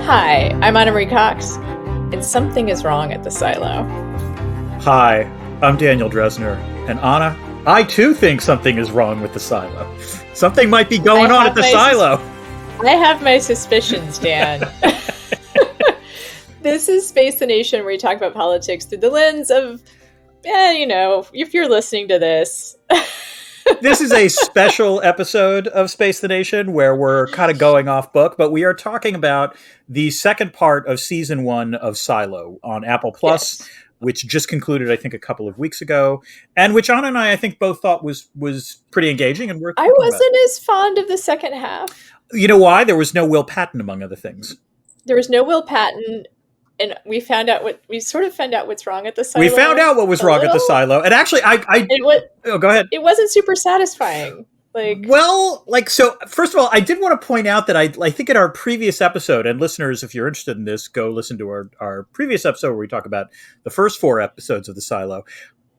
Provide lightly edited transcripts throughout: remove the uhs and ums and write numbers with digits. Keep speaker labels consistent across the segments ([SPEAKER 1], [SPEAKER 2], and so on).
[SPEAKER 1] Hi, I'm Anna Marie Cox, and something is wrong at the silo.
[SPEAKER 2] Hi, I'm Daniel Dresner, and Anna, I too think something is wrong with the silo. Something might be going on at the silo.
[SPEAKER 1] I have my suspicions, Dan. This is Space the Nation, where we talk about politics through the lens of, if you're listening to this.
[SPEAKER 2] This is a special episode of Space the Nation where we're kind of going off book, but we are talking about the second part of season 1 of Silo on Apple Plus, yes, which just concluded, I think, a couple of weeks ago, and which Anna and I think, both thought was pretty engaging and worth talking
[SPEAKER 1] about. I wasn't as fond of the second half.
[SPEAKER 2] You know why? There was no Will Patton, among other things.
[SPEAKER 1] There was no Will Patton. And we found out what's wrong at the silo.
[SPEAKER 2] We found out what was wrong at the silo. And actually, go ahead.
[SPEAKER 1] It wasn't super satisfying.
[SPEAKER 2] So first of all, I did want to point out that I think in our previous episode, and listeners, if you're interested in this, go listen to our previous episode where we talk about the first 4 episodes of the silo.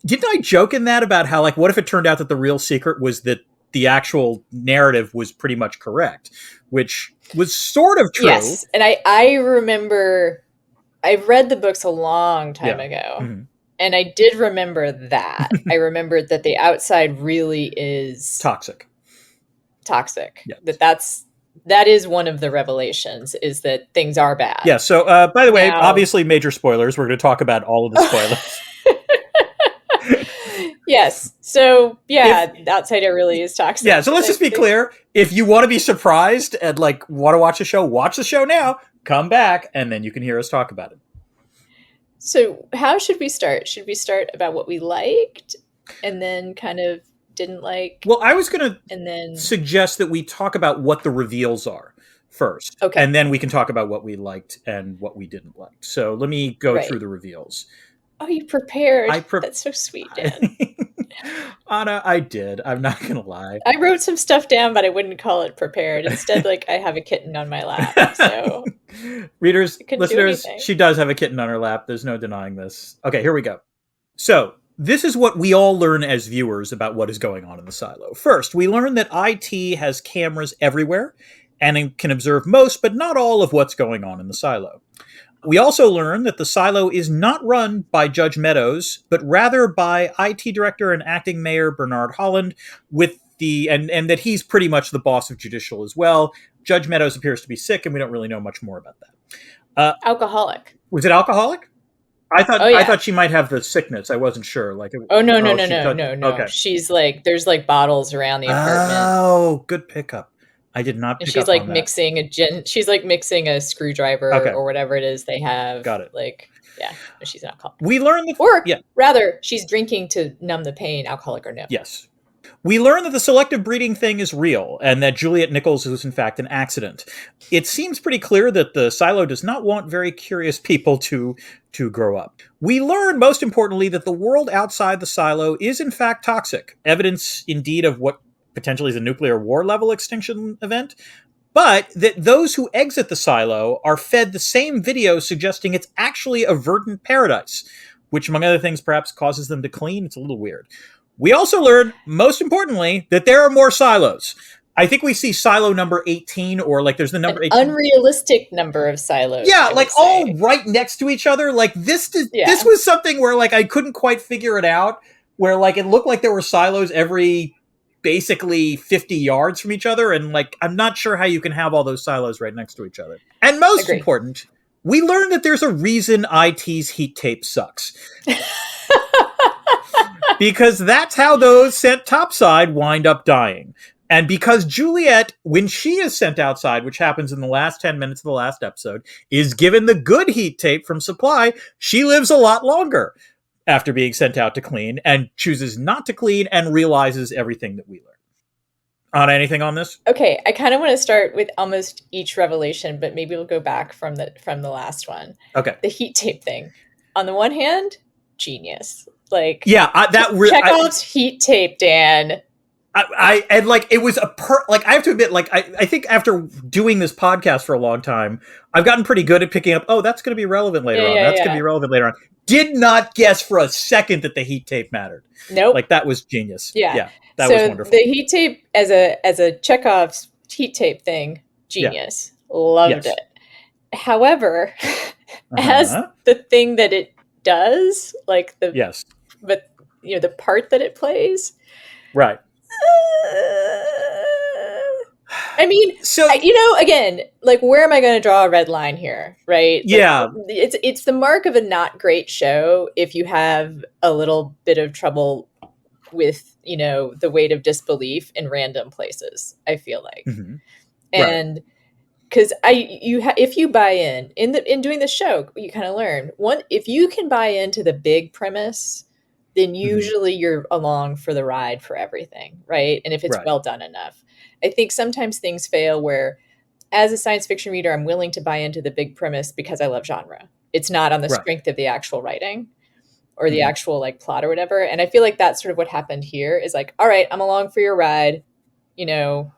[SPEAKER 2] Didn't I joke in that about how, what if it turned out that the real secret was that the actual narrative was pretty much correct, which was sort of true.
[SPEAKER 1] Yes. And I remember, I read the books a long time ago, mm-hmm, and I did remember that. I remembered that the outside really is
[SPEAKER 2] toxic.
[SPEAKER 1] Yes. That is one of the revelations, is that things are bad.
[SPEAKER 2] Yeah. So, by the way, obviously major spoilers. We're going to talk about all of the spoilers.
[SPEAKER 1] Yes. So, the outsider really is toxic.
[SPEAKER 2] Yeah. So let's just be clear. If you want to be surprised and want to watch the show, watch the show now. Come back, and then you can hear us talk about it.
[SPEAKER 1] So how should we start? Should we start about what we liked and then kind of didn't like?
[SPEAKER 2] Well, I was going to suggest that we talk about what the reveals are first.
[SPEAKER 1] Okay.
[SPEAKER 2] And then we can talk about what we liked and what we didn't like. So let me go through the reveals.
[SPEAKER 1] Oh, you prepared. That's so sweet, Dan.
[SPEAKER 2] Anna, I did. I'm not going to lie.
[SPEAKER 1] I wrote some stuff down, but I wouldn't call it prepared. Instead, I have a kitten on my lap. So,
[SPEAKER 2] readers, listeners, she does have a kitten on her lap. There's no denying this. Okay, here we go. So, this is what we all learn as viewers about what is going on in the silo. First, we learn that IT has cameras everywhere and can observe most, but not all, of what's going on in the silo. We also learn that the silo is not run by Judge Meadows, but rather by IT director and acting mayor Bernard Holland, and that he's pretty much the boss of judicial as well. Judge Meadows appears to be sick, and we don't really know much more about that.
[SPEAKER 1] Alcoholic.
[SPEAKER 2] Was it alcoholic? I thought she might have the sickness. I wasn't sure.
[SPEAKER 1] No. Okay. She's there's bottles around the apartment.
[SPEAKER 2] Oh, good pickup. I did not pick up on that.
[SPEAKER 1] Mixing a gin. She's mixing a screwdriver or whatever it is they have.
[SPEAKER 2] Got it.
[SPEAKER 1] She's an alcoholic.
[SPEAKER 2] We learned
[SPEAKER 1] rather, she's drinking to numb the pain, alcoholic or no.
[SPEAKER 2] Yes. We learn that the selective breeding thing is real and that Juliet Nichols was in fact an accident. It seems pretty clear that the silo does not want very curious people to grow up. We learn, most importantly, that the world outside the silo is in fact toxic. Evidence, indeed, of what potentially is a nuclear war level extinction event, but that those who exit the silo are fed the same video suggesting it's actually a verdant paradise, which, among other things, perhaps causes them to clean. It's a little weird. We also learn, most importantly, that there are more silos. I think we see silo number 18, or there's the number 18.
[SPEAKER 1] Unrealistic number of silos.
[SPEAKER 2] Yeah, all right next to each other. This was something where I couldn't quite figure it out, where it looked like there were silos every basically 50 yards from each other, and I'm not sure how you can have all those silos right next to each other. And most important, we learned that there's a reason IT's heat tape sucks. Because that's how those sent topside wind up dying. And because Juliet, when she is sent outside, which happens in the last 10 minutes of the last episode, is given the good heat tape from Supply, she lives a lot longer after being sent out to clean, and chooses not to clean and realizes everything that we learn. Anna, anything on this?
[SPEAKER 1] Okay, I kind of want to start with almost each revelation, but maybe we'll go back from the last one.
[SPEAKER 2] Okay.
[SPEAKER 1] The heat tape thing. On the one hand, genius.
[SPEAKER 2] Chekhov's
[SPEAKER 1] heat tape, Dan.
[SPEAKER 2] It was I have to admit, I think after doing this podcast for a long time, I've gotten pretty good at picking up, that's going to be relevant later on. That's going to be relevant later on. Did not guess for a second that the heat tape mattered.
[SPEAKER 1] Nope.
[SPEAKER 2] That was genius.
[SPEAKER 1] Yeah.
[SPEAKER 2] That was wonderful.
[SPEAKER 1] The heat tape as a Chekhov's heat tape thing, genius. Loved it. However, as the thing that it does, like the
[SPEAKER 2] yes,
[SPEAKER 1] but the part that it plays,
[SPEAKER 2] right.
[SPEAKER 1] I mean,
[SPEAKER 2] so
[SPEAKER 1] again, like, where am I going to draw a red line here, right?
[SPEAKER 2] Yeah,
[SPEAKER 1] like, it's the mark of a not great show if you have a little bit of trouble with the weight of disbelief in random places. I feel like,
[SPEAKER 2] mm-hmm.
[SPEAKER 1] and because if you buy in doing the show, you kind of learn if you can buy into the big premise, then usually you're along for the ride for everything, right? And if it's well done enough. I think sometimes things fail where, as a science fiction reader, I'm willing to buy into the big premise because I love genre. It's not on the strength of the actual writing or the actual like plot or whatever. And I feel like that's sort of what happened here is like, all right, I'm along for your ride, I'll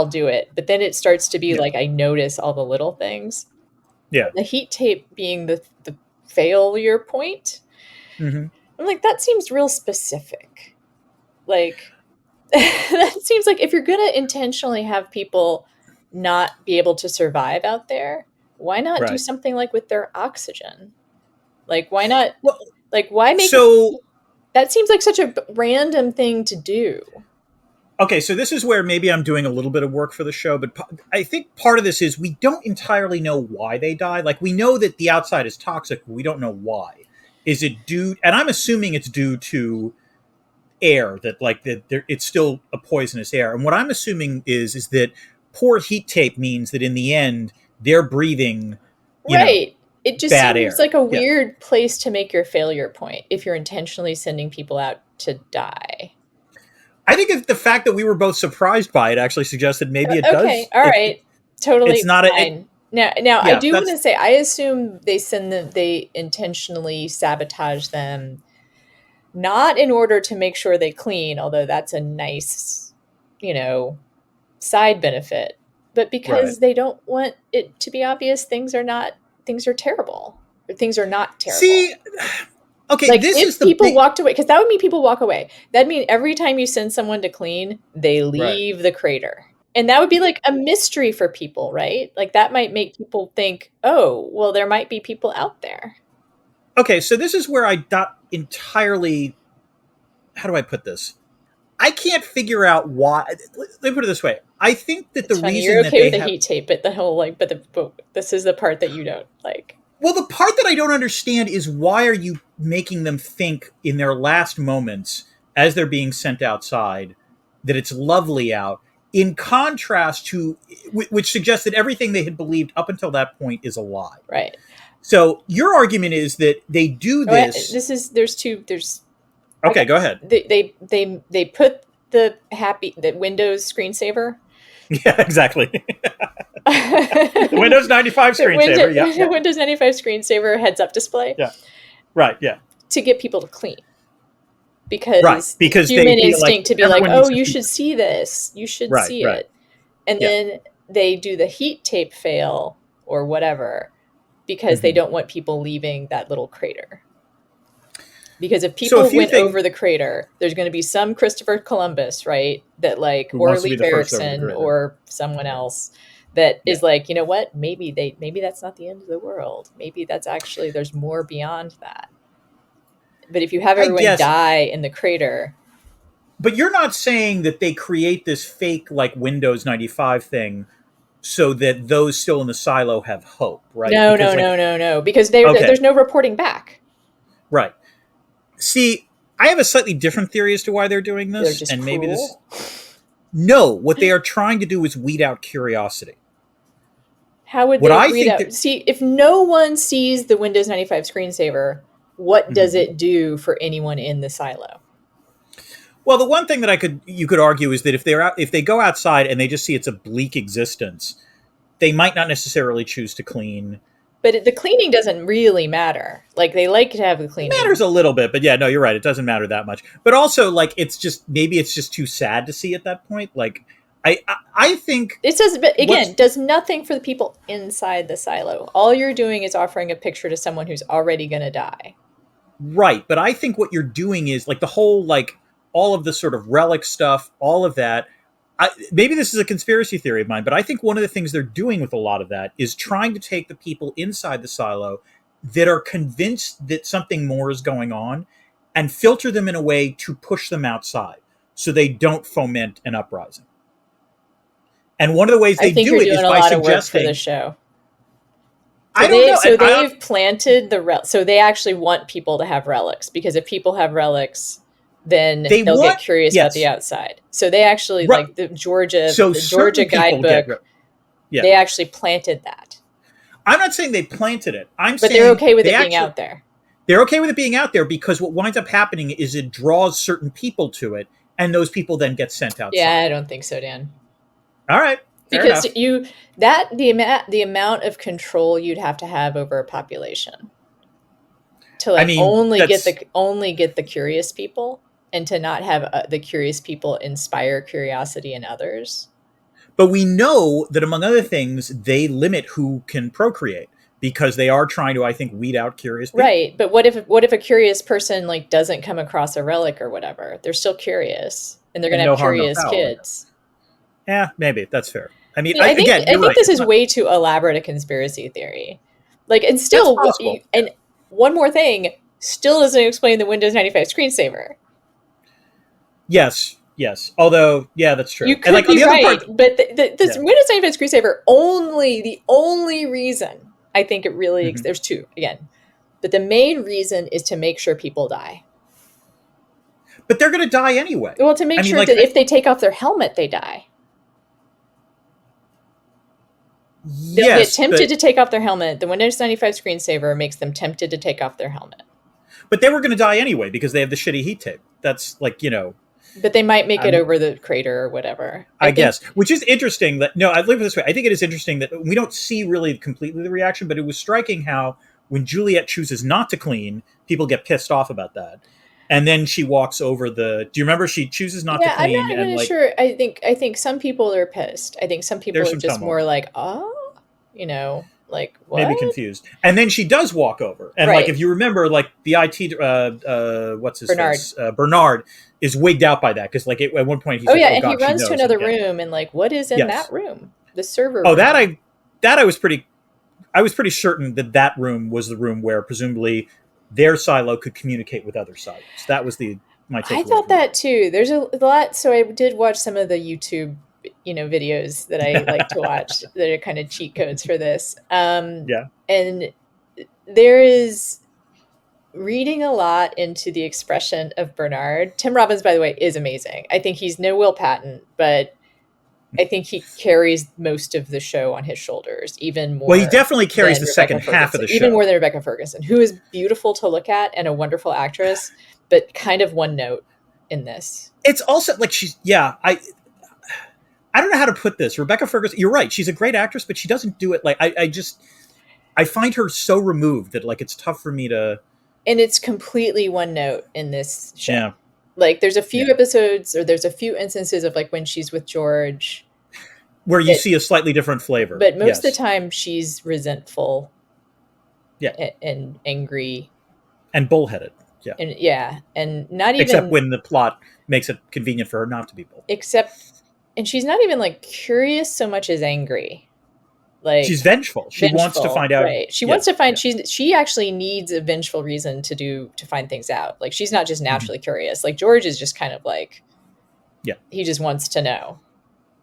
[SPEAKER 1] do it. But then it starts to be like, I notice all the little things.
[SPEAKER 2] Yeah.
[SPEAKER 1] The heat tape being the failure point. I'm like, that seems real specific. Like, that seems like if you're going to intentionally have people not be able to survive out there, why not do something like with their oxygen? Like, why not?
[SPEAKER 2] Well,
[SPEAKER 1] like, why make that seems like such a random thing to do.
[SPEAKER 2] Okay, so this is where maybe I'm doing a little bit of work for the show, but I think part of this is we don't entirely know why they die. Like, we know that the outside is toxic, but we don't know why. Is it due, and I'm assuming it's due to air, that it's still a poisonous air. And what I'm assuming is that poor heat tape means that in the end, they're breathing,
[SPEAKER 1] it just
[SPEAKER 2] bad
[SPEAKER 1] seems
[SPEAKER 2] air.
[SPEAKER 1] Like a weird place to make your failure point if you're intentionally sending people out to die.
[SPEAKER 2] I think it's the fact that we were both surprised by it actually suggested maybe it does.
[SPEAKER 1] Okay, all right, totally.
[SPEAKER 2] It's not
[SPEAKER 1] fine. Now I do want to say, I assume they intentionally sabotage them, not in order to make sure they clean, although that's a nice, side benefit, but because they don't want it to be obvious things are terrible, or things are not terrible.
[SPEAKER 2] See, okay,
[SPEAKER 1] like, if people walked away, because that would mean people walk away. That'd mean every time you send someone to clean, they leave the crater. And that would be like a mystery for people, right? Like, that might make people think, oh, well, there might be people out there.
[SPEAKER 2] Okay, so this is where I not entirely, how do I put this? I can't figure out why. Let me put it this way. I think that the reason
[SPEAKER 1] you're okay with the heat tape, but the whole but this is the part that you don't like.
[SPEAKER 2] Well, the part that I don't understand is, why are you making them think in their last moments, as they're being sent outside, that it's lovely out, in contrast to, which suggests that everything they had believed up until that point is a lie.
[SPEAKER 1] Right.
[SPEAKER 2] So your argument is that they do this. Okay, go ahead.
[SPEAKER 1] They put the Windows screensaver.
[SPEAKER 2] Yeah, exactly. The Windows 95 screensaver.
[SPEAKER 1] Windows 95 screensaver heads-up display.
[SPEAKER 2] Yeah. Right. Yeah.
[SPEAKER 1] To get people to clean, because human instinct to be like, oh, you should see this. You should see it, and then they do the heat tape fail or whatever because they don't want people leaving that little crater. Because if people went over the crater, there's going to be some Christopher Columbus, right? That or Leif Erikson or someone else that is like, you know what? Maybe that's not the end of the world. Maybe that's actually, there's more beyond that. But if you have everyone die in the crater.
[SPEAKER 2] But you're not saying that they create this fake Windows 95 thing so that those still in the silo have hope, right?
[SPEAKER 1] No. Because there's no reporting back.
[SPEAKER 2] Right. See, I have a slightly different theory as to why they're doing this.
[SPEAKER 1] They're just cruel?
[SPEAKER 2] Maybe this. No, what they are trying to do is weed out curiosity.
[SPEAKER 1] How would they weed out? See, if no one sees the Windows 95 screensaver, what does it do for anyone in the silo?
[SPEAKER 2] Well, the one thing that you could argue is that if they go outside and they just see it's a bleak existence, they might not necessarily choose to clean.
[SPEAKER 1] But the cleaning doesn't really matter. Like, they like to have the cleaning.
[SPEAKER 2] It matters a little bit, but yeah, no, you're right. It doesn't matter that much. But also, maybe it's just too sad to see at that point. Like, I think
[SPEAKER 1] it does. But again, does nothing for the people inside the silo. All you're doing is offering a picture to someone who's already going to die.
[SPEAKER 2] Right, but I think what you're doing is the whole all of the sort of relic stuff, all of that. maybe this is a conspiracy theory of mine, but I think one of the things they're doing with a lot of that is trying to take the people inside the silo that are convinced that something more is going on and filter them in a way to push them outside so they don't foment an uprising. And one of the ways they do it is by suggesting
[SPEAKER 1] for the show.
[SPEAKER 2] I don't know.
[SPEAKER 1] So they've planted so they actually want people to have relics, because if people have relics, then they'll get curious about the outside. So they actually like the Georgia guidebook. They actually planted that.
[SPEAKER 2] I'm not saying they planted it.
[SPEAKER 1] But they're okay with it being out there.
[SPEAKER 2] They're okay with it being out there because what winds up happening is it draws certain people to it, and those people then get sent outside.
[SPEAKER 1] Yeah, I don't think so, Dan.
[SPEAKER 2] All right.
[SPEAKER 1] Because the amount of control you'd have to have over a population to only get the curious people, and to not have the curious people inspire curiosity in others.
[SPEAKER 2] But we know that, among other things, they limit who can procreate because they are trying to, I think, weed out curious people.
[SPEAKER 1] Right. But what if a curious person doesn't come across a relic or whatever? They're still curious, and they're going to have curious kids.
[SPEAKER 2] Yeah, maybe that's fair. I mean,
[SPEAKER 1] I think this is way too elaborate a conspiracy theory. And still, and one more thing, still doesn't explain the Windows 95 screensaver.
[SPEAKER 2] Yes. Although, yeah, that's true.
[SPEAKER 1] You could be right, but the Windows 95 screensaver the only reason I think it really there's two again, but the main reason is to make sure people die.
[SPEAKER 2] But they're going to die anyway.
[SPEAKER 1] Well, to make sure that if they take off their helmet, they die. They'll get tempted to take off their helmet. The Windows 95 screensaver makes them tempted to take off their helmet.
[SPEAKER 2] But they were going to die anyway because they have the shitty heat tape. That's
[SPEAKER 1] But they might make it over the crater or whatever.
[SPEAKER 2] I guess. Which is interesting. I live this way. I think it is interesting that we don't see really completely the reaction, but it was striking how when Juliet chooses not to clean, people get pissed off about that. And then she walks over do you remember she chooses not to clean?
[SPEAKER 1] Yeah, I'm not really sure. I think some people are pissed. I think some people are just more what?
[SPEAKER 2] Maybe confused. And then she does walk over. And if you remember, the IT, what's his face? Bernard is wigged out by that. Because at one point he's
[SPEAKER 1] and he runs to another room and what is in that room? The server room.
[SPEAKER 2] I was pretty certain that room was the room where presumably their silo could communicate with other silos. That was my takeaway.
[SPEAKER 1] I thought that too. There's a lot. So I did watch some of the YouTube, videos that I like to watch that are kind of cheat codes for this. And there is reading a lot into the expression of Bernard. Tim Robbins, by the way, is amazing. I think he's no Will Patton, but I think he carries most of the show on his shoulders, even more.
[SPEAKER 2] Well, he definitely carries the second half of the show.
[SPEAKER 1] Even more than Rebecca Ferguson, who is beautiful to look at and a wonderful actress, but kind of one note in this.
[SPEAKER 2] It's also I don't know how to put this. Rebecca Ferguson, you're right. She's a great actress, but she doesn't do it I find her so removed that it's tough for me to.
[SPEAKER 1] And it's completely one note in this show. Yeah. There's a few episodes, or there's a few instances of when she's with George,
[SPEAKER 2] where you see a slightly different flavor.
[SPEAKER 1] But most of the time, she's resentful, and angry,
[SPEAKER 2] and bullheaded.
[SPEAKER 1] Yeah, and not even
[SPEAKER 2] except when the plot makes it convenient for her not to be bullheaded.
[SPEAKER 1] And she's not even curious so much as angry.
[SPEAKER 2] She's vengeful. She wants to find out.
[SPEAKER 1] Right. She wants to find. She actually needs a vengeful reason to find things out. She's not just naturally curious. George is just kind of he just wants to know,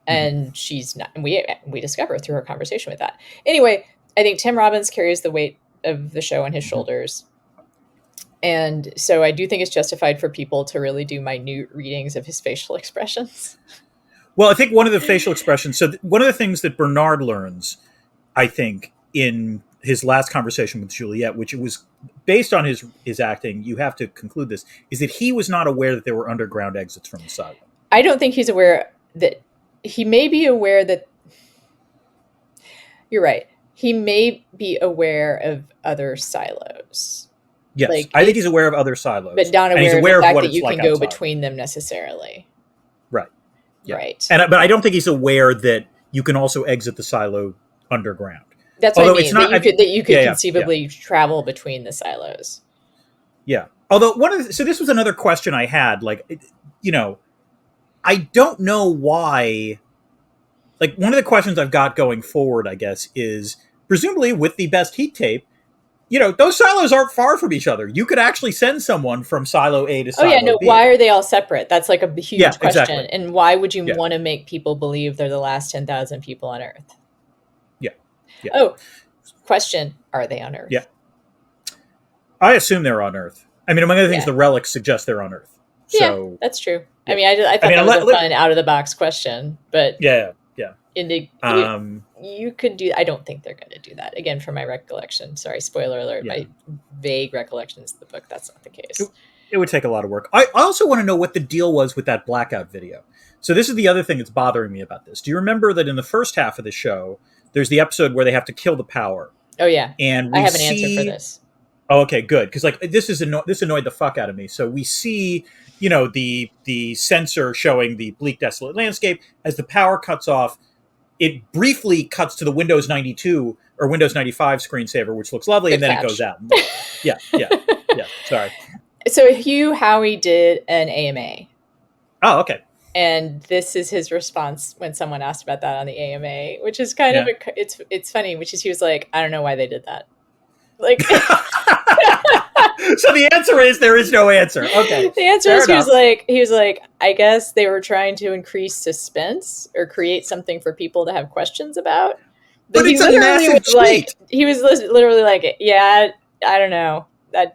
[SPEAKER 1] and she's not. And we discover through her conversation with that. Anyway, I think Tim Robbins carries the weight of the show on his shoulders, and so I do think it's justified for people to really do minute readings of his facial expressions.
[SPEAKER 2] Well, I think one of the facial expressions. So one of the things that Bernard learns, I think, in his last conversation with Juliet, which it was based on his acting, you have to conclude this, is that he was not aware that there were underground exits from the silo.
[SPEAKER 1] I don't think he's aware that he may be aware that. You're right. He may be aware of other silos.
[SPEAKER 2] Yes, I think he's aware of other silos,
[SPEAKER 1] but not aware of the fact that you can go between them necessarily.
[SPEAKER 2] Right. Yeah.
[SPEAKER 1] Right.
[SPEAKER 2] But I don't think he's aware that you can also exit the silo underground.
[SPEAKER 1] That's what I mean. That you could conceivably travel between the silos.
[SPEAKER 2] Yeah. Although so this was another question I had. I don't know why. Like, one of the questions I've got going forward, I guess, is presumably with the best heat tape, those silos aren't far from each other. You could actually send someone from silo A to silo B.
[SPEAKER 1] Why are they all separate? That's like a huge question.
[SPEAKER 2] Exactly.
[SPEAKER 1] And why would you want to make people believe they're the last 10,000 people on Earth?
[SPEAKER 2] Yeah.
[SPEAKER 1] Oh, question. Are they on Earth?
[SPEAKER 2] Yeah. I assume they're on Earth. I mean, among other things, the relics suggest they're on Earth. So,
[SPEAKER 1] that's true. Yeah. I mean, I thought that was a fun out-of-the-box question. But
[SPEAKER 2] yeah.
[SPEAKER 1] You could do. I don't think they're going to do that. Again, from my recollection. Sorry, spoiler alert. My vague recollections of the book. That's not the case.
[SPEAKER 2] It would take a lot of work. I also want to know what the deal was with that blackout video. So this is the other thing that's bothering me about this. Do you remember that in the first half of the show, there's the episode where they have to kill the power?
[SPEAKER 1] Oh yeah,
[SPEAKER 2] and
[SPEAKER 1] I have an answer for this.
[SPEAKER 2] Oh, okay, good. Because this annoyed the fuck out of me. So we see, the sensor showing the bleak, desolate landscape as the power cuts off. It briefly cuts to the Windows 92 or Windows 95 screensaver, which looks lovely, and then it goes out. Yeah. Sorry.
[SPEAKER 1] So Hugh Howey did an AMA.
[SPEAKER 2] Oh, okay.
[SPEAKER 1] And this is his response when someone asked about that on the AMA, which is kind of it's funny. Which is he was like, I don't know why they did that. Like.
[SPEAKER 2] So the answer is there is no answer. Okay.
[SPEAKER 1] The answer is he was like, I guess they were trying to increase suspense or create something for people to have questions about.
[SPEAKER 2] But it's a massive cheat.
[SPEAKER 1] He was literally like, yeah, I don't know.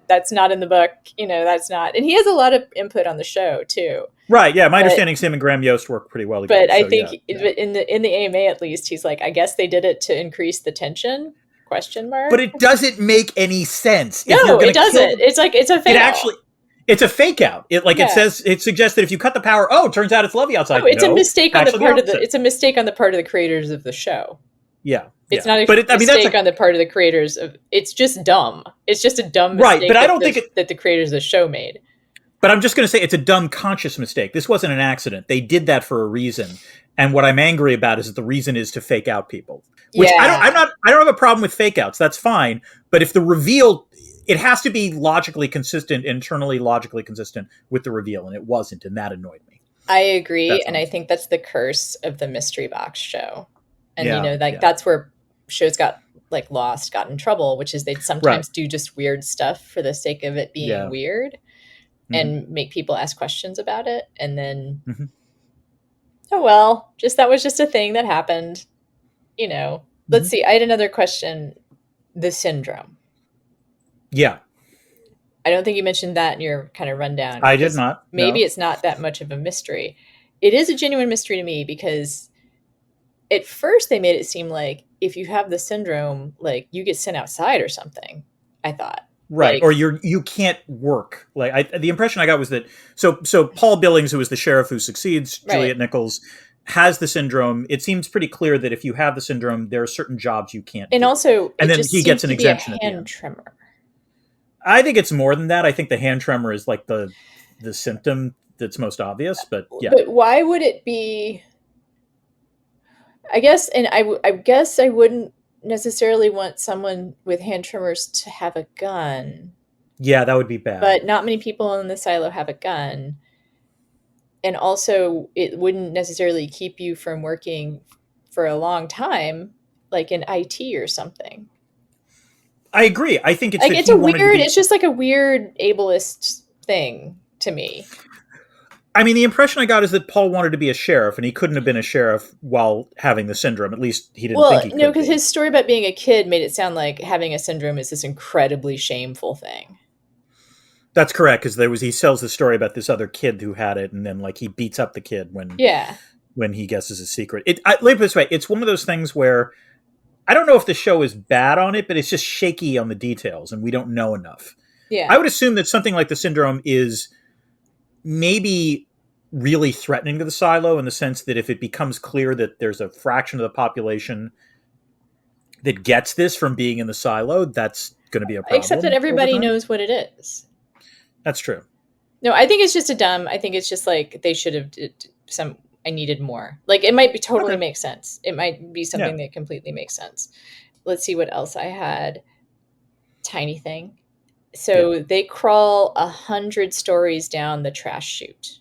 [SPEAKER 1] That's not in the book. That's not. And he has a lot of input on the show too.
[SPEAKER 2] Right. Yeah. My understanding is him and Graham Yost work pretty well together.
[SPEAKER 1] But I think in the AMA at least, he's like, I guess they did it to increase the tension. ?
[SPEAKER 2] But it doesn't make any sense.
[SPEAKER 1] No, it doesn't. It's like it's a fake out.
[SPEAKER 2] It's a fake out. It suggests that if you cut the power, it turns out it's lovely outside.
[SPEAKER 1] No, it's a mistake on the part of it's a mistake on the part of the creators of the show.
[SPEAKER 2] Yeah.
[SPEAKER 1] It's not a mistake on the part of the creators of. It's just dumb. It's just a dumb mistake.
[SPEAKER 2] Right, but I don't think
[SPEAKER 1] that the creators of the show made.
[SPEAKER 2] But I'm just going to say it's a dumb conscious mistake. This wasn't an accident. They did that for a reason. And what I'm angry about is that the reason is to fake out people. Which I don't have a problem with fake outs. That's fine. But if the reveal, it has to be logically consistent, internally logically consistent with the reveal. And it wasn't. And that annoyed me.
[SPEAKER 1] I agree. And I think that's the curse of the Mystery Box show. And, that's where shows got got in trouble, which is they'd sometimes do just weird stuff for the sake of it being weird and make people ask questions about it. And then, that was just a thing that happened. Let's see. I had another question. The syndrome.
[SPEAKER 2] Yeah.
[SPEAKER 1] I don't think you mentioned that in your kind of rundown.
[SPEAKER 2] I did not.
[SPEAKER 1] Maybe it's not that much of a mystery. It is a genuine mystery to me because at first they made it seem like if you have the syndrome, you get sent outside or something, I thought.
[SPEAKER 2] Right. Or you can't work. The impression I got was that, so Paul Billings, who is the sheriff who succeeds Juliet Nichols, has the syndrome. It seems pretty clear that if you have the syndrome, there are certain jobs you can't do.
[SPEAKER 1] Also,
[SPEAKER 2] and then he gets an exemption
[SPEAKER 1] at the end. Hand tremor.
[SPEAKER 2] I think it's more than that. I think the hand tremor is the symptom that's most obvious, but yeah.
[SPEAKER 1] But why would it be? I guess, and I guess I wouldn't necessarily want someone with hand tremors to have a gun.
[SPEAKER 2] Yeah, that would be bad.
[SPEAKER 1] But not many people in the silo have a gun. And also, it wouldn't necessarily keep you from working for a long time, like in IT or something.
[SPEAKER 2] I agree. I think it's
[SPEAKER 1] it's just like a weird ableist thing to me.
[SPEAKER 2] I mean, the impression I got is that Paul wanted to be a sheriff, and he couldn't have been a sheriff while having the syndrome. At least he didn't think he could.
[SPEAKER 1] No, because his story about being a kid made it sound like having a syndrome is this incredibly shameful thing.
[SPEAKER 2] That's correct, because he sells the story about this other kid who had it, and then he beats up the kid when he guesses his secret. Let me put it this way: it's one of those things where I don't know if the show is bad on it, but it's just shaky on the details, and we don't know enough.
[SPEAKER 1] Yeah,
[SPEAKER 2] I would assume that something like the syndrome is maybe really threatening to the silo in the sense that if it becomes clear that there's a fraction of the population that gets this from being in the silo, that's going to be a problem.
[SPEAKER 1] Except that everybody knows what it is.
[SPEAKER 2] That's true.
[SPEAKER 1] No, I think it's just I think it's just they should have I needed more. It might be totally make sense. It might be something that completely makes sense. Let's see what else I had. Tiny thing. So they crawl 100 stories down the trash chute.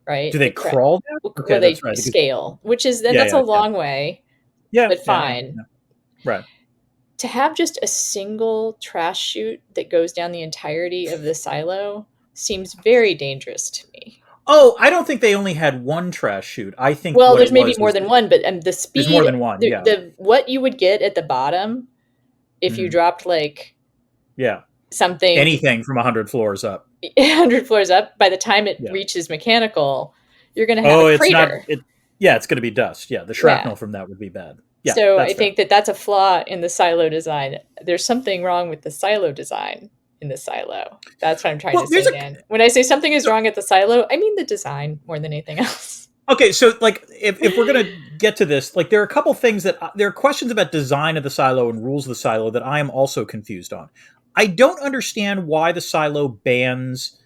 [SPEAKER 1] right?
[SPEAKER 2] Do they crawl down?
[SPEAKER 1] Okay, well, they scale, which is then that's a long way.
[SPEAKER 2] Yeah,
[SPEAKER 1] but fine.
[SPEAKER 2] Right.
[SPEAKER 1] To have just a single trash chute that goes down the entirety of the silo seems very dangerous to me.
[SPEAKER 2] Oh, I don't think they only had one trash chute. I think
[SPEAKER 1] there's maybe more than one, but the speed.
[SPEAKER 2] There's more than one.
[SPEAKER 1] What you would get at the bottom if you dropped something,
[SPEAKER 2] anything from 100 floors up.
[SPEAKER 1] 100 floors up. By the time it reaches mechanical, you're going to have a crater.
[SPEAKER 2] It's going to be dust. Yeah, the shrapnel from that would be bad. Yeah,
[SPEAKER 1] so I think that's a flaw in the silo design. There's something wrong with the silo design in the silo. That's what I'm trying to say, Dan. When I say something is wrong at the silo, I mean the design more than anything else.
[SPEAKER 2] Okay, so if we're going to get to this, there are a couple things there are questions about design of the silo and rules of the silo that I am also confused on. I don't understand why the silo bans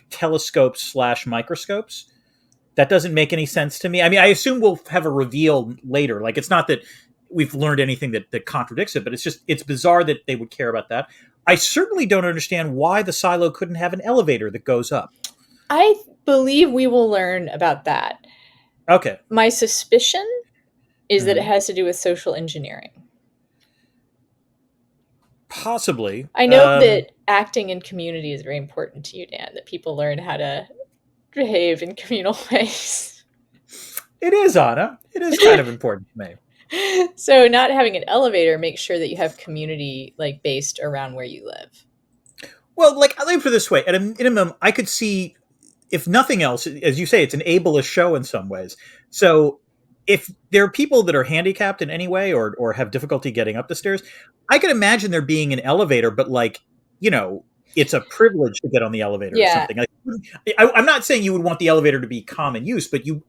[SPEAKER 2] telescopes / microscopes. That doesn't make any sense to me. I mean, I assume we'll have a reveal later. It's not that we've learned anything that contradicts it, but it's bizarre that they would care about that. I certainly don't understand why the silo couldn't have an elevator that goes up.
[SPEAKER 1] I believe we will learn about that.
[SPEAKER 2] Okay.
[SPEAKER 1] My suspicion is that it has to do with social engineering.
[SPEAKER 2] Possibly.
[SPEAKER 1] I know that acting in community is very important to you, Dan, that people learn how to behave in communal ways.
[SPEAKER 2] It is, Anna. It is kind of important to me.
[SPEAKER 1] So not having an elevator makes sure that you have community based around where you live.
[SPEAKER 2] Well, I live for this way. At a minimum, I could see, if nothing else, as you say, it's an ableist show in some ways. So if there are people that are handicapped in any way or have difficulty getting up the stairs, I could imagine there being an elevator, but it's a privilege to get on the elevator or something. I'm not saying you would want the elevator to be common use, but in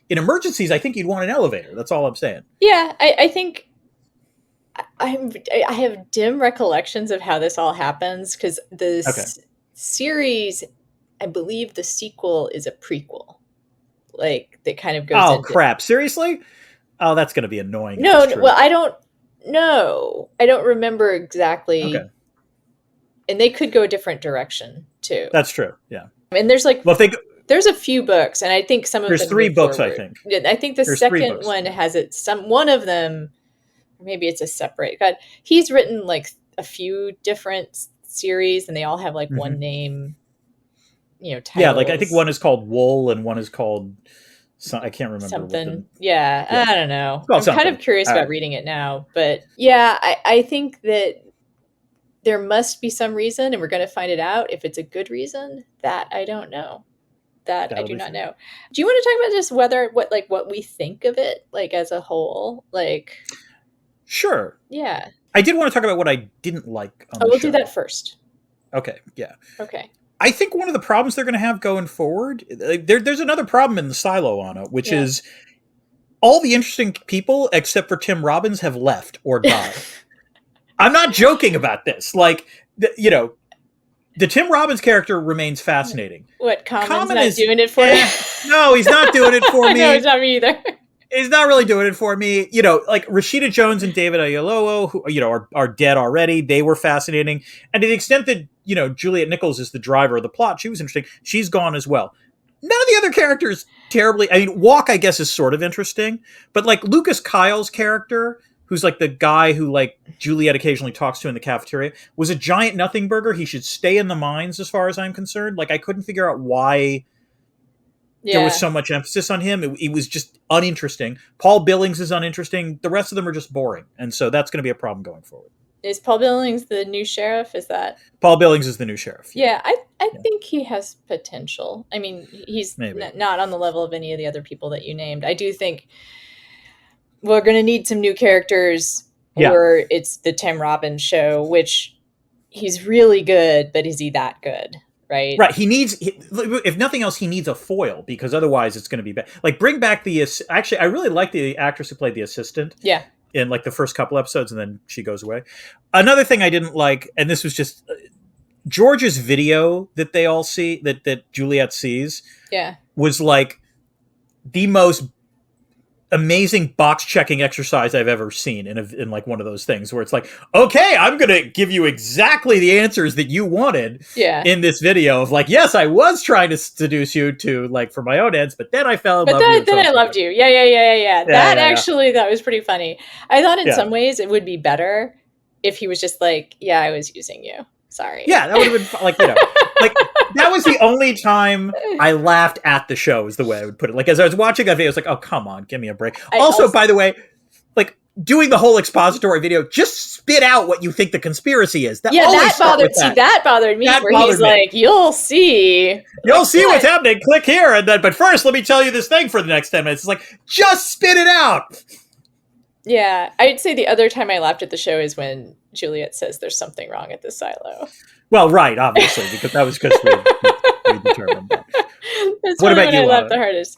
[SPEAKER 2] emergencies, I think you'd want an elevator. That's all I'm saying.
[SPEAKER 1] Yeah, I think I have dim recollections of how this all happens because the series, I believe the sequel is a prequel. That kind of goes.
[SPEAKER 2] Oh, crap. Seriously? Oh, that's going to be annoying.
[SPEAKER 1] No, well, I don't know. I don't remember exactly. Okay. And they could go a different direction too.
[SPEAKER 2] That's true. Yeah.
[SPEAKER 1] And there's there's a few books, and I think some of them.
[SPEAKER 2] There's 3 books, forward. I think.
[SPEAKER 1] I think the second one has it. One of them, maybe it's a separate. God, he's written a few different series, and they all have one name. Titles.
[SPEAKER 2] Yeah, I think one is called Wool, and one is called. I can't remember
[SPEAKER 1] something. I don't know. I'm kind of curious about reading it now, but I think that. There must be some reason, and we're going to find it out. If it's a good reason, that I don't know. That I do not know. Do you want to talk about just what we think of it, as a whole?
[SPEAKER 2] Sure.
[SPEAKER 1] Yeah.
[SPEAKER 2] I did want to talk about what I didn't like on the
[SPEAKER 1] we'll
[SPEAKER 2] show.
[SPEAKER 1] do that first.
[SPEAKER 2] Okay, yeah.
[SPEAKER 1] Okay.
[SPEAKER 2] I think one of the problems they're going to have going forward, there's another problem in the silo, Anna, which is all the interesting people, except for Tim Robbins, have left or died. I'm not joking about this. The Tim Robbins character remains fascinating.
[SPEAKER 1] What, Common's not doing it for you?
[SPEAKER 2] No, he's not doing it for me.
[SPEAKER 1] No, it's not me either.
[SPEAKER 2] He's not really doing it for me. Rashida Jones and David Oyelowo, who are dead already. They were fascinating. And to the extent that, Juliet Nichols is the driver of the plot, she was interesting. She's gone as well. None of the other characters terribly... I mean, Walk, I guess, is sort of interesting. But, Lucas Kyle's character... who's the guy who Juliet occasionally talks to in the cafeteria, was a giant nothing burger. He should stay in the mines as far as I'm concerned. I couldn't figure out why there was so much emphasis on him. It was just uninteresting. Paul Billings is uninteresting. The rest of them are just boring. And so that's going to be a problem going forward.
[SPEAKER 1] Is Paul Billings the new sheriff? Is that...
[SPEAKER 2] Paul Billings is the new sheriff.
[SPEAKER 1] Yeah, I think he has potential. I mean, he's not on the level of any of the other people that you named. I do think... we're going to need some new characters or it's the Tim Robbins show, which he's really good, but is he that good? Right.
[SPEAKER 2] Right. If nothing else, he needs a foil because otherwise it's going to be bad. Bring back actually, I really like the actress who played the assistant.
[SPEAKER 1] Yeah.
[SPEAKER 2] In the first couple episodes and then she goes away. Another thing I didn't like, and this was just George's video that they all see that Juliet sees.
[SPEAKER 1] Yeah.
[SPEAKER 2] Was the most amazing box checking exercise I've ever seen in like one of those things where it's like, okay, I'm going to give you exactly the answers that you wanted in this video of like, yes, I was trying to seduce you to like for my own ends, but then I fell in love with you.
[SPEAKER 1] Then I loved you. Yeah. That was pretty funny. I thought in some ways it would be better if he was just like, yeah, I was using you. Sorry.
[SPEAKER 2] Yeah, that would have been like, like that was the only time I laughed at the show is the way I would put it. Like as I was watching that video, I was like, oh, come on, give me a break. Also, by the way, like doing the whole expository video, just spit out what you think the conspiracy is.
[SPEAKER 1] That bothered me. He's like, you'll see
[SPEAKER 2] what's happening. Click here. And then, but first, let me tell you this thing for the next 10 minutes. It's like, just spit it out.
[SPEAKER 1] Yeah, I'd say the other time I laughed at the show is when Juliet says there's something wrong at the silo.
[SPEAKER 2] Well, right, obviously, because that was because we determined that.
[SPEAKER 1] That's what about you? I laughed the hardest.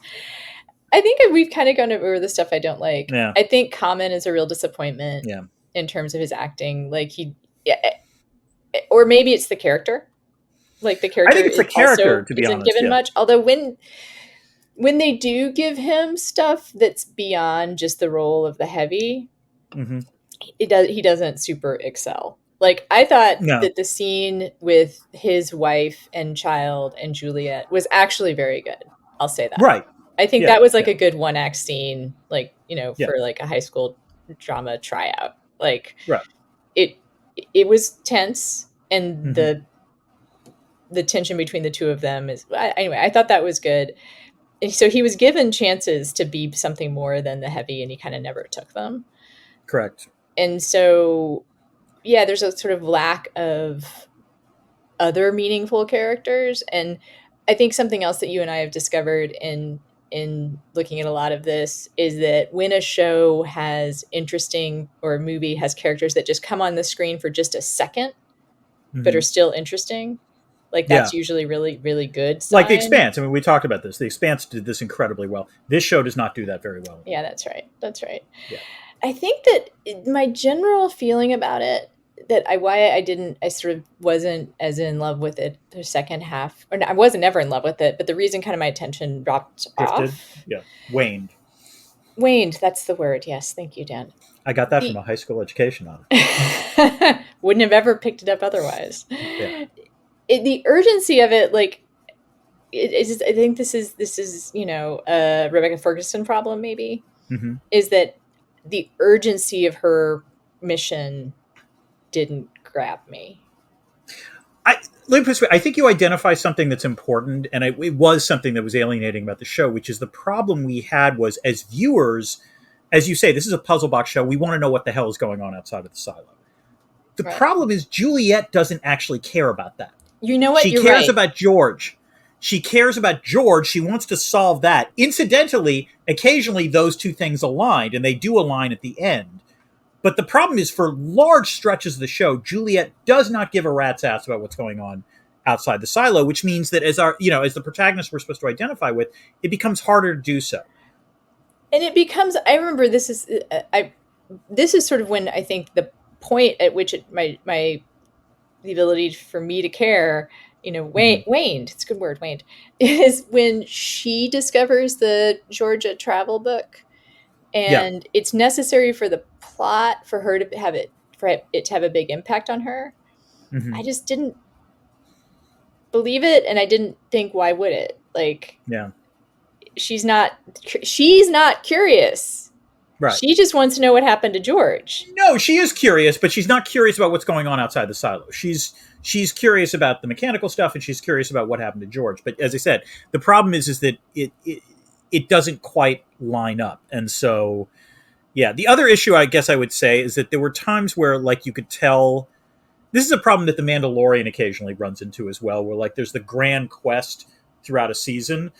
[SPEAKER 1] I think we've kind of gone over the stuff I don't like.
[SPEAKER 2] Yeah.
[SPEAKER 1] I think Common is a real disappointment in terms of his acting. Like or maybe it's the character. Like the character.
[SPEAKER 2] I think it's the character, to be honest.
[SPEAKER 1] Isn't given much. Although when they do give him stuff that's beyond just the role of the heavy, he doesn't super excel. Like I thought that the scene with his wife and child and Juliet was actually very good. I'll say that.
[SPEAKER 2] Right.
[SPEAKER 1] I think that was like a good one-act scene, like, for like a high school drama tryout. Like it was tense, and the tension between the two of them is anyway, I thought that was good. And so he was given chances to be something more than the heavy, and he kind of never took them.
[SPEAKER 2] Correct.
[SPEAKER 1] And so, there's a sort of lack of other meaningful characters. And I think something else that you and I have discovered in looking at a lot of this is that when a show has interesting, or a movie has characters that just come on the screen for just a second, but are still interesting, like that's usually really, really good sign.
[SPEAKER 2] Like The Expanse. I mean, we talked about this. The Expanse did this incredibly well. This show does not do that very well.
[SPEAKER 1] Yeah, that's right.
[SPEAKER 2] Yeah.
[SPEAKER 1] I think that my general feeling about it, I sort of wasn't as in love with it the second half, or I wasn't ever in love with it, but the reason kind of my attention dropped off.
[SPEAKER 2] Yeah. Waned.
[SPEAKER 1] That's the word. Yes. Thank you, Dan.
[SPEAKER 2] I got that from a high school education on it.
[SPEAKER 1] Wouldn't have ever picked it up otherwise.
[SPEAKER 2] Yeah.
[SPEAKER 1] The urgency of it, like, I think this is a Rebecca Ferguson problem, maybe, is that the urgency of her mission didn't grab me.
[SPEAKER 2] Let me put it this way. I think you identify something that's important, and it was something that was alienating about the show, which is the problem we had was, as viewers, as you say, this is a puzzle box show. We want to know what the hell is going on outside of the silo. The problem is Juliet doesn't actually care about that.
[SPEAKER 1] You know what?
[SPEAKER 2] She cares about George. She cares about George. She wants to solve that. Incidentally, occasionally those two things aligned, and they do align at the end. But the problem is, for large stretches of the show, Juliet does not give a rat's ass about what's going on outside the silo, which means that as the protagonist we're supposed to identify with, it becomes harder to do so.
[SPEAKER 1] And it becomes, I remember this is sort of when I think the point at which the ability for me to care, waned. It's a good word, waned, is when she discovers the Georgia travel book, and it's necessary for the plot for her to have it to have a big impact on her. I just didn't believe it, and I didn't think, why would it? Like, she's not curious.
[SPEAKER 2] Right.
[SPEAKER 1] She just wants to know what happened to George.
[SPEAKER 2] No, she is curious, but she's not curious about what's going on outside the silo. She's curious about the mechanical stuff, and she's curious about what happened to George. But as I said, the problem is that it doesn't quite line up. And so, the other issue I guess I would say is that there were times where, like, you could tell, this is a problem that The Mandalorian occasionally runs into as well, where, like, there's the grand quest throughout a season,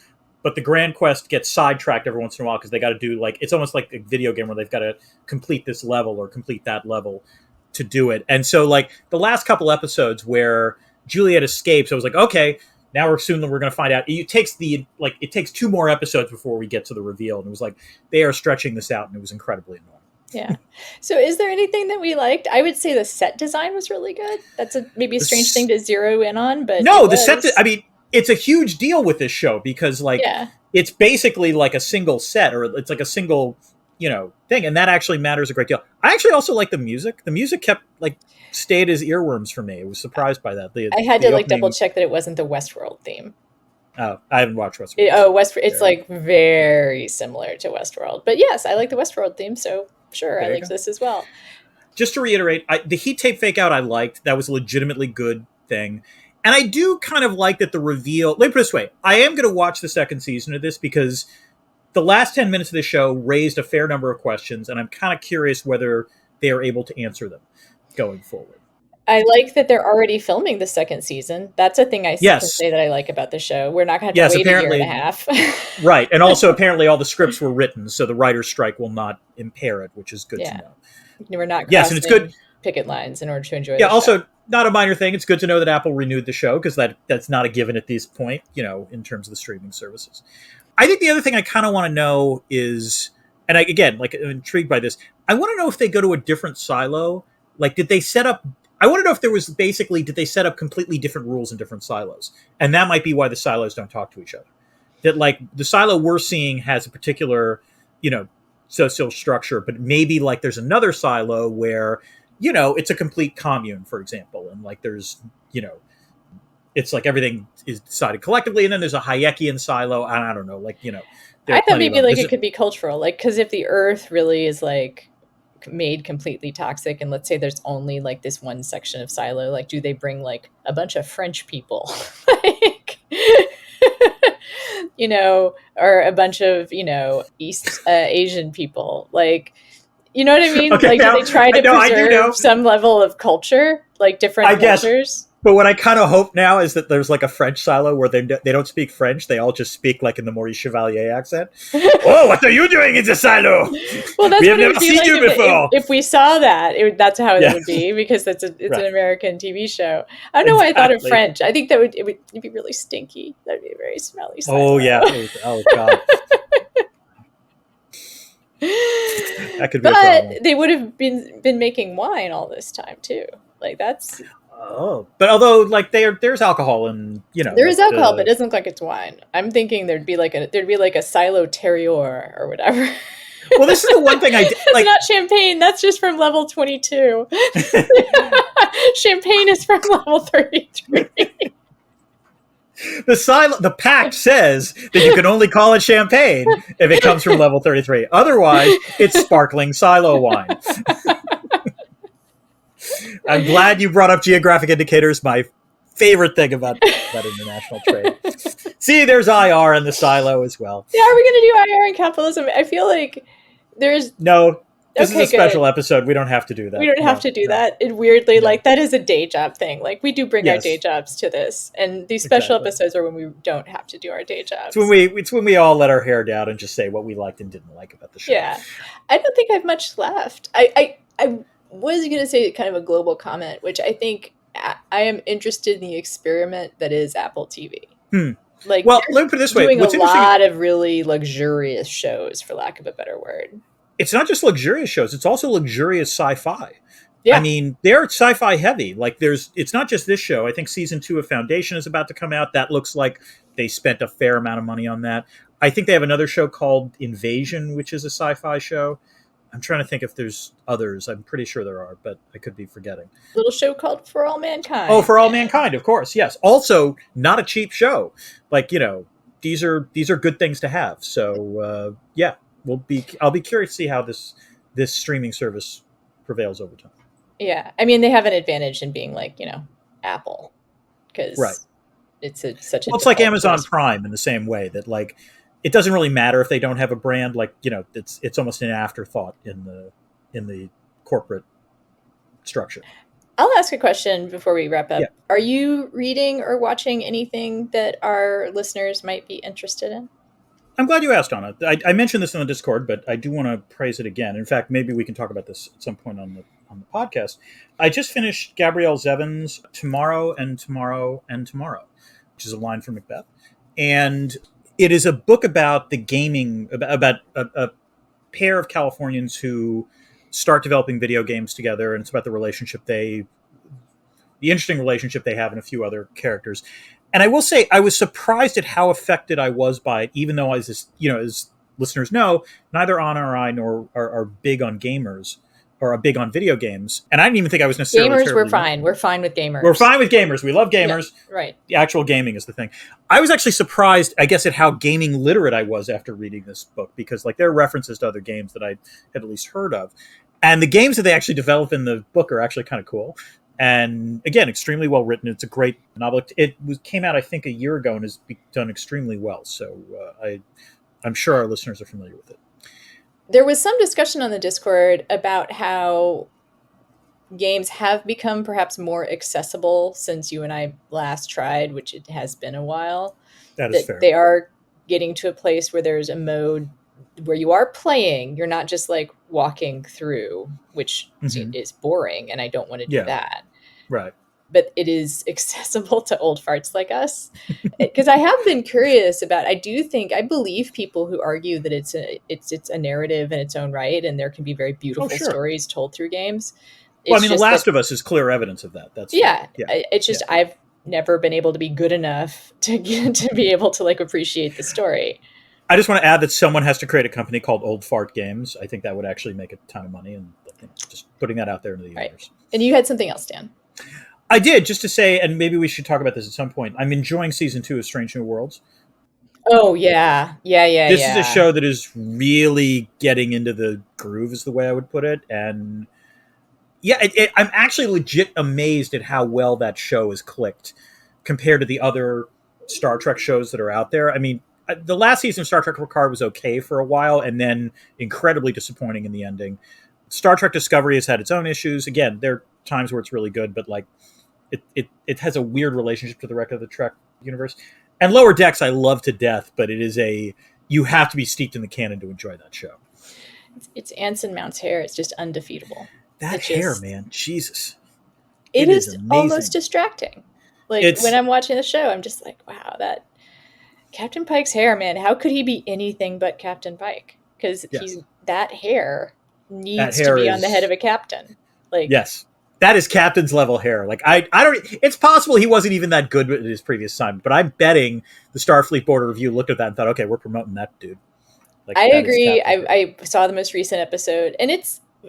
[SPEAKER 2] but the grand quest gets sidetracked every once in a while because they got to do, like, it's almost like a video game where they've got to complete this level or complete that level to do it. And so, like, the last couple episodes where Juliet escapes, I was like, okay, now we're going to find out. It takes 2 more episodes before we get to the reveal. And it was like, they are stretching this out, and it was incredibly annoying.
[SPEAKER 1] Yeah. So is there anything that we liked? I would say the set design was really good. That's maybe a strange thing to zero in on, but
[SPEAKER 2] no, the set, it's a huge deal with this show because it's basically like a single set, or it's like a single, thing. And that actually matters a great deal. I actually also like the music. The music kept stayed as earworms for me. I was surprised by that.
[SPEAKER 1] I had to double check that it wasn't the Westworld theme.
[SPEAKER 2] Oh, I haven't watched Westworld.
[SPEAKER 1] It's very similar to Westworld. But yes, I like the Westworld theme, so sure, I like this as well.
[SPEAKER 2] Just to reiterate, the heat tape fake out I liked. That was a legitimately good thing. And I do kind of like that the reveal... Let me put it this way. I am going to watch the second season of this because the last 10 minutes of the show raised a fair number of questions, and I'm kind of curious whether they are able to answer them going forward.
[SPEAKER 1] I like that they're already filming the second season. That's a thing I can say that I like about the show. We're not going to have to wait a year and a half.
[SPEAKER 2] Right. And also, apparently, all the scripts were written, so the writer's strike will not impair it, which is good to know.
[SPEAKER 1] We're not crossing and it's good picket lines in order to enjoy the show.
[SPEAKER 2] Also, not a minor thing. It's good to know that Apple renewed the show because that's not a given at this point, in terms of the streaming services. I think the other thing I kind of want to know is, and I'm intrigued by this, I want to know if they go to a different silo. Did they set up... I want to know if there was did they set up completely different rules in different silos? And that might be why the silos don't talk to each other. That the silo we're seeing has a particular, social structure, but maybe there's another silo where, it's a complete commune, for example. And there's, it's everything is decided collectively. And then there's a Hayekian silo. I don't know,
[SPEAKER 1] I thought maybe it could be cultural, because if the earth really is made completely toxic, and let's say there's only this one section of silo, do they bring a bunch of French people or a bunch of East Asian people, you know what I mean?
[SPEAKER 2] Okay,
[SPEAKER 1] do they try to preserve some level of culture, different cultures?
[SPEAKER 2] But what I kind of hope now is that there's a French silo where they don't speak French. They all just speak in the Maurice Chevalier accent. Oh, what are you doing in the silo?
[SPEAKER 1] Well, that's
[SPEAKER 2] we have never seen you before.
[SPEAKER 1] If we saw that, that's how it would be, because it's an American TV show. I don't know why I thought of French. I think it'd be really stinky. That'd be a very smelly silo.
[SPEAKER 2] Oh, yeah. Oh, God. That could be a problem.
[SPEAKER 1] But they would have been making wine all this time, too. That's...
[SPEAKER 2] Oh, but although there's alcohol and
[SPEAKER 1] there is alcohol, but it doesn't look like it's wine. I'm thinking there'd be a silo terrier or whatever.
[SPEAKER 2] Well, this is the one thing I did.
[SPEAKER 1] It's not champagne. That's just from level 22. Champagne is from level 33.
[SPEAKER 2] The pact says that you can only call it champagne if it comes from level 33. Otherwise, it's sparkling silo wine. I'm glad you brought up geographic indicators, my favorite thing about international trade. See, there's IR in the silo as well.
[SPEAKER 1] Yeah, are we going to do IR and capitalism? I feel like there's...
[SPEAKER 2] No, this is a special episode. We don't have to do that.
[SPEAKER 1] We don't have to do that. It weirdly, that is a day job thing. We do bring our day jobs to this. And these special episodes are when we don't have to do our day jobs.
[SPEAKER 2] It's when we all let our hair down and just say what we liked and didn't like about the show.
[SPEAKER 1] Yeah. I don't think I have much left. I was going to say kind of a global comment, which I think I am interested in the experiment that is Apple TV.
[SPEAKER 2] Well, let me put it this way.
[SPEAKER 1] Doing a lot of really luxurious shows, for lack of a better word.
[SPEAKER 2] It's not just luxurious shows. It's also luxurious sci-fi.
[SPEAKER 1] Yeah.
[SPEAKER 2] I mean, they're sci-fi heavy. It's not just this show. I think season 2 of Foundation is about to come out. That looks like they spent a fair amount of money on that. I think they have another show called Invasion, which is a sci-fi show. I'm trying to think if there's others. I'm pretty sure there are, but I could be forgetting.
[SPEAKER 1] Little show called For All Mankind.
[SPEAKER 2] Oh, For All Mankind, of course, yes. Also, not a cheap show. These are good things to have. So, I'll be curious to see how this streaming service prevails over time.
[SPEAKER 1] Yeah, I mean, they have an advantage in being Apple, because it's such a...
[SPEAKER 2] Well, it's like Amazon Prime in the same way that it doesn't really matter if they don't have a brand. It's almost an afterthought in the corporate structure.
[SPEAKER 1] I'll ask a question before we wrap up. Yeah. Are you reading or watching anything that our listeners might be interested in?
[SPEAKER 2] I'm glad you asked, Anna. I mentioned this in the Discord, but I do want to praise it again. In fact, maybe we can talk about this at some point on the podcast. I just finished Gabrielle Zevin's Tomorrow and Tomorrow and Tomorrow, which is a line from Macbeth. And it is a book about the gaming, about a pair of Californians who start developing video games together, and it's about the interesting relationship they have and a few other characters. And I will say, I was surprised at how affected I was by it, even though, as listeners know, neither Anna or I are big on gamers or are big on video games. And I didn't even think I was necessarily
[SPEAKER 1] gamers. We're fine. We're fine with gamers.
[SPEAKER 2] We're fine with gamers. We love gamers.
[SPEAKER 1] Yeah, right.
[SPEAKER 2] The actual gaming is the thing. I was actually surprised, I guess, at how gaming literate I was after reading this book, because like there are references to other games that I had at least heard of. And the games that they actually develop in the book are actually kind of cool. And again, extremely well written. It's a great novel. Came out, I think, a year ago and has done extremely well. So I'm sure our listeners are familiar with it.
[SPEAKER 1] There was some discussion on the Discord about how games have become perhaps more accessible since you and I last tried, which it has been a while.
[SPEAKER 2] That is fair.
[SPEAKER 1] They are getting to a place where there's a mode where you are playing. You're not just like walking through, which is boring, and I don't want to do that.
[SPEAKER 2] Right.
[SPEAKER 1] But it is accessible to old farts like us. Because I have been curious about, I believe people who argue that it's a narrative in its own right, and there can be very beautiful stories told through games.
[SPEAKER 2] Well, I mean, The Last of Us is clear evidence of that.
[SPEAKER 1] It's just I've never been able to be good enough to be able to like appreciate the story.
[SPEAKER 2] I just want to add that someone has to create a company called Old Fart Games. I think that would actually make a ton of money, and just putting that out there into the universe.
[SPEAKER 1] And you had something else, Dan.
[SPEAKER 2] I did, just to say, and maybe we should talk about this at some point. I'm enjoying season 2 of Strange New Worlds.
[SPEAKER 1] Oh, yeah.
[SPEAKER 2] This is a show that is really getting into the groove, is the way I would put it. And yeah, I'm actually legit amazed at how well that show is clicked compared to the other Star Trek shows that are out there. I mean, the last season of Star Trek Picard was okay for a while, and then incredibly disappointing in the ending. Star Trek Discovery has had its own issues. Again, there are times where it's really good, but like it has a weird relationship to the rest of the Trek universe. And Lower Decks I love to death, but you have to be steeped in the canon to enjoy that show.
[SPEAKER 1] It's Anson Mount's hair. It's just undefeatable.
[SPEAKER 2] That hair, man. Jesus.
[SPEAKER 1] It is almost distracting. Like when I'm watching the show, I'm just like, wow, that Captain Pike's hair, man, how could he be anything but Captain Pike? Because that hair needs to be on the head of a captain. Like,
[SPEAKER 2] yes. That is captain's level hair. Like I don't. It's possible he wasn't even that good at his previous assignment, but I'm betting the Starfleet Board of Review looked at that and thought, okay, we're promoting that dude.
[SPEAKER 1] Like, I agree. I saw the most recent episode, and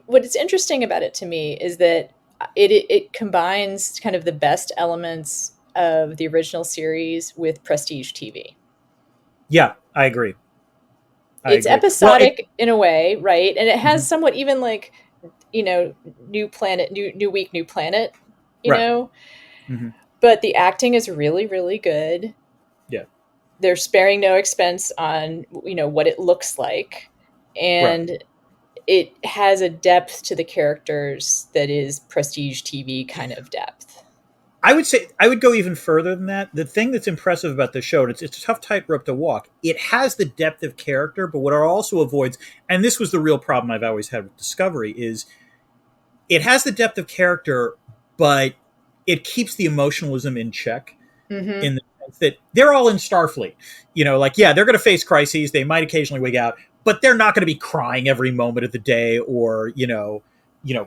[SPEAKER 1] what's interesting about it to me is that it combines kind of the best elements of the original series with prestige TV.
[SPEAKER 2] Yeah, I agree.
[SPEAKER 1] It's episodic in a way, right? And it has somewhat even like, new planet, new week, new planet, you know? Mm-hmm. But the acting is really, really good.
[SPEAKER 2] Yeah.
[SPEAKER 1] They're sparing no expense on, what it looks like. And it has a depth to the characters that is prestige TV kind of depth.
[SPEAKER 2] I would go even further than that. The thing that's impressive about the show, and it's a tough tightrope to walk, it has the depth of character, but what it also avoids, and this was the real problem I've always had with Discovery, is it has the depth of character, but it keeps the emotionalism in check. Mm-hmm. In the sense that they're all in Starfleet. They're going to face crises. They might occasionally wig out, but they're not going to be crying every moment of the day or,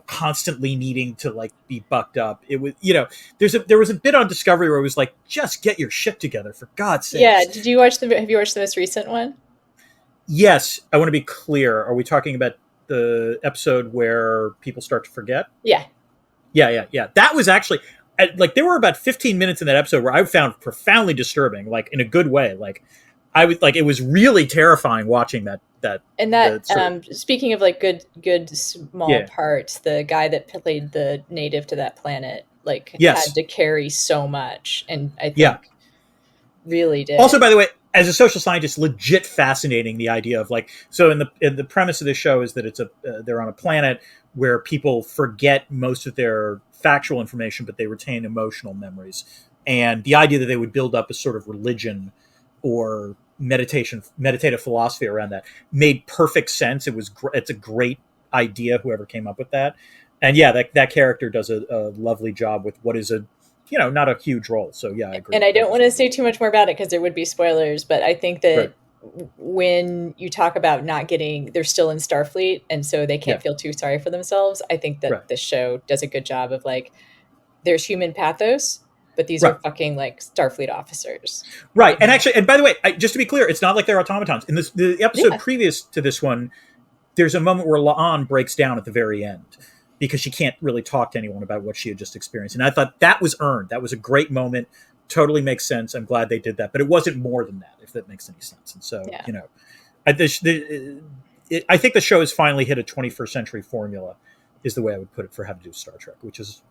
[SPEAKER 2] constantly needing to like be bucked up. It was, there was a bit on Discovery where it was like, just get your shit together for God's sake.
[SPEAKER 1] Yeah. Have you watched the most recent one?
[SPEAKER 2] Yes. I want to be clear. Are we talking about the episode where people start to forget?
[SPEAKER 1] Yeah.
[SPEAKER 2] Yeah. That was actually like, there were about 15 minutes in that episode where I found profoundly disturbing, like in a good way. Like it was really terrifying watching that.
[SPEAKER 1] Speaking of like good small parts, the guy that played the native to that planet had to carry so much, and I think really did.
[SPEAKER 2] Also, by the way, as a social scientist, legit fascinating, the idea of like, so in the premise of the show is that they're on a planet where people forget most of their factual information, but they retain emotional memories, and the idea that they would build up a sort of religion or meditative philosophy around that made perfect sense. It's a great idea, whoever came up with that. And that character does a lovely job with what is not a huge role. So I agree.
[SPEAKER 1] And I don't want to say too much more about it because there would be spoilers, but I think that when you talk about they're still in Starfleet and so they can't feel too sorry for themselves. I think that the show does a good job of like, there's human pathos, but these are fucking like Starfleet officers.
[SPEAKER 2] Right. And actually, and by the way, just to be clear, it's not like they're automatons. In the episode previous to this one, there's a moment where La'an breaks down at the very end because she can't really talk to anyone about what she had just experienced. And I thought that was earned. That was a great moment. Totally makes sense. I'm glad they did that. But it wasn't more than that, if that makes any sense. And so, I think the show has finally hit a 21st century formula, is the way I would put it, for how to do Star Trek, which is,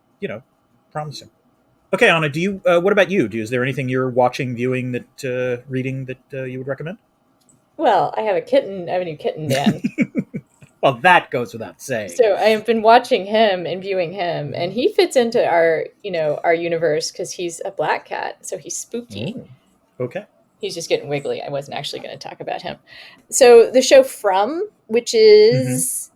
[SPEAKER 2] promising. Okay, Anna, do you? What about you? Is there anything you're watching, viewing, reading that you would recommend?
[SPEAKER 1] Well, I have a kitten. I have a new kitten, Dan.
[SPEAKER 2] Well, that goes without saying.
[SPEAKER 1] So I have been watching him and viewing him, and he fits into our universe because he's a black cat, so he's spooky.
[SPEAKER 2] Okay.
[SPEAKER 1] He's just getting wiggly. I wasn't actually going to talk about him. So the show From, which is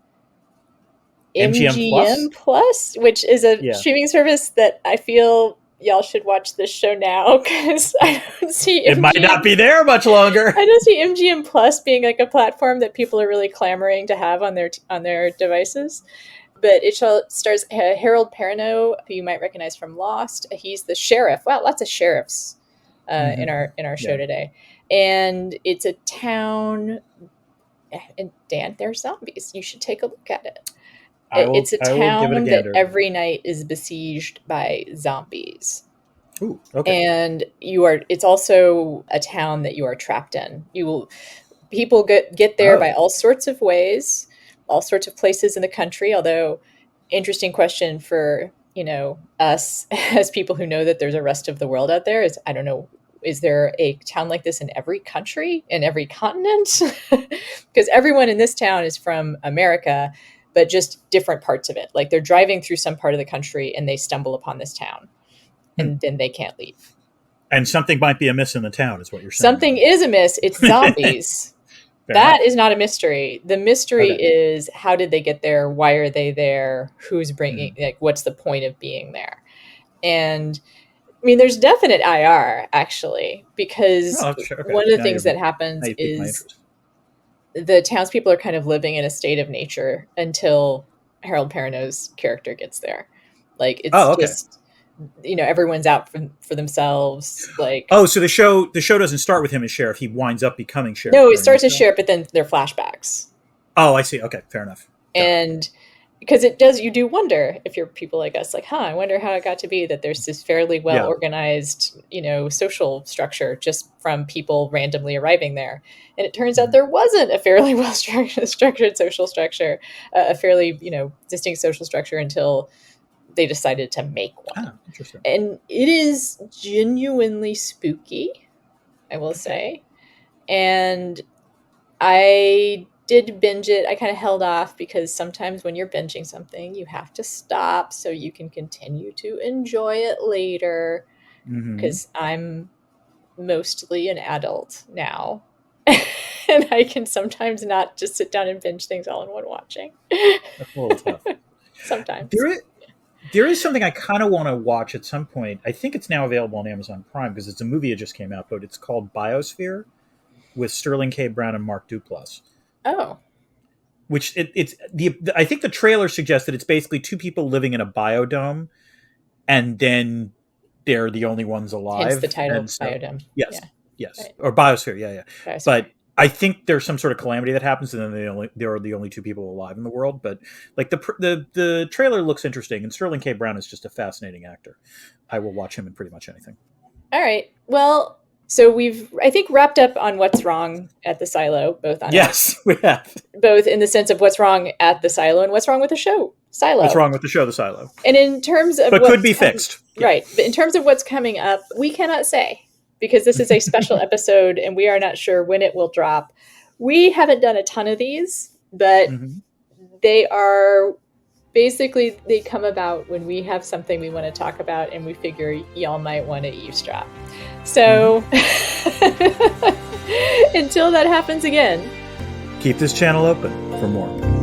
[SPEAKER 1] MGM Plus, which is a streaming service that I feel y'all should watch this show now, because I don't see
[SPEAKER 2] it might not be there much longer.
[SPEAKER 1] I don't see MGM Plus being like a platform that people are really clamoring to have on their devices. But it stars Harold Perrineau, who you might recognize from Lost. He's the sheriff. Wow, lots of sheriffs in our show today. And it's a town. And Dan, there's zombies. You should take a look at it. It's a town that every night is besieged by zombies.
[SPEAKER 2] Ooh, okay.
[SPEAKER 1] And it's also a town that you are trapped in. People get there by all sorts of ways, all sorts of places in the country. Although, interesting question for, us as people who know that there's a rest of the world out there is, I don't know, is there a town like this in every country, in every continent? Because everyone in this town is from America, but just different parts of it. Like they're driving through some part of the country and they stumble upon this town and then they can't leave.
[SPEAKER 2] And something might be amiss in the town is what you're saying.
[SPEAKER 1] Something is amiss. It's zombies. That is not a mystery. The mystery is, how did they get there? Why are they there? Who's bringing, what's the point of being there? And I mean, there's definite IR actually, because one of the things that happens is the townspeople are kind of living in a state of nature until Harold Perrineau's character gets there. Like it's just, everyone's out for themselves. Like,
[SPEAKER 2] so the show doesn't start with him as sheriff. He winds up becoming sheriff.
[SPEAKER 1] No, it starts as sheriff, but then they're flashbacks.
[SPEAKER 2] Oh, I see. Okay, fair enough.
[SPEAKER 1] And because you do wonder, if you're people like us, like, I wonder how it got to be that there's this fairly well organized, social structure just from people randomly arriving there. And it turns out there wasn't a fairly well structured social structure, a fairly, distinct social structure until they decided to make one.
[SPEAKER 2] Oh, interesting.
[SPEAKER 1] And it is genuinely spooky, I will say. And I did binge it. I kind of held off because sometimes when you're binging something, you have to stop so you can continue to enjoy it later. Because I'm mostly an adult now. And I can sometimes not just sit down and binge things all in one watching.
[SPEAKER 2] That's a little tough.
[SPEAKER 1] Sometimes.
[SPEAKER 2] There is something I kind of want to watch at some point. I think it's now available on Amazon Prime because it's a movie that just came out, but it's called Biosphere with Sterling K. Brown and Mark Duplass.
[SPEAKER 1] Oh.
[SPEAKER 2] Which I think the trailer suggests that it's basically two people living in a biodome, and then they're the only ones alive.
[SPEAKER 1] Hence the title, Biodome.
[SPEAKER 2] Yes,
[SPEAKER 1] yeah.
[SPEAKER 2] Yes,
[SPEAKER 1] right.
[SPEAKER 2] Or Biosphere, yeah.
[SPEAKER 1] Biosphere.
[SPEAKER 2] But I think there's some sort of calamity that happens, and then there are the only two people alive in the world. But like the trailer looks interesting, and Sterling K. Brown is just a fascinating actor. I will watch him in pretty much anything.
[SPEAKER 1] All right. Well, so we've, I think, wrapped up on what's wrong at the silo, both on
[SPEAKER 2] we have.
[SPEAKER 1] Both in the sense of what's wrong at the silo and what's wrong with the show, Silo.
[SPEAKER 2] What's wrong with the show, The Silo?
[SPEAKER 1] And in terms of
[SPEAKER 2] but could be fixed.
[SPEAKER 1] Right. But in terms of what's coming up, we cannot say, because this is a special episode and we are not sure when it will drop. We haven't done a ton of these, but they are basically, they come about when we have something we want to talk about and we figure y'all might want to eavesdrop. So until that happens again,
[SPEAKER 2] keep this channel open for more.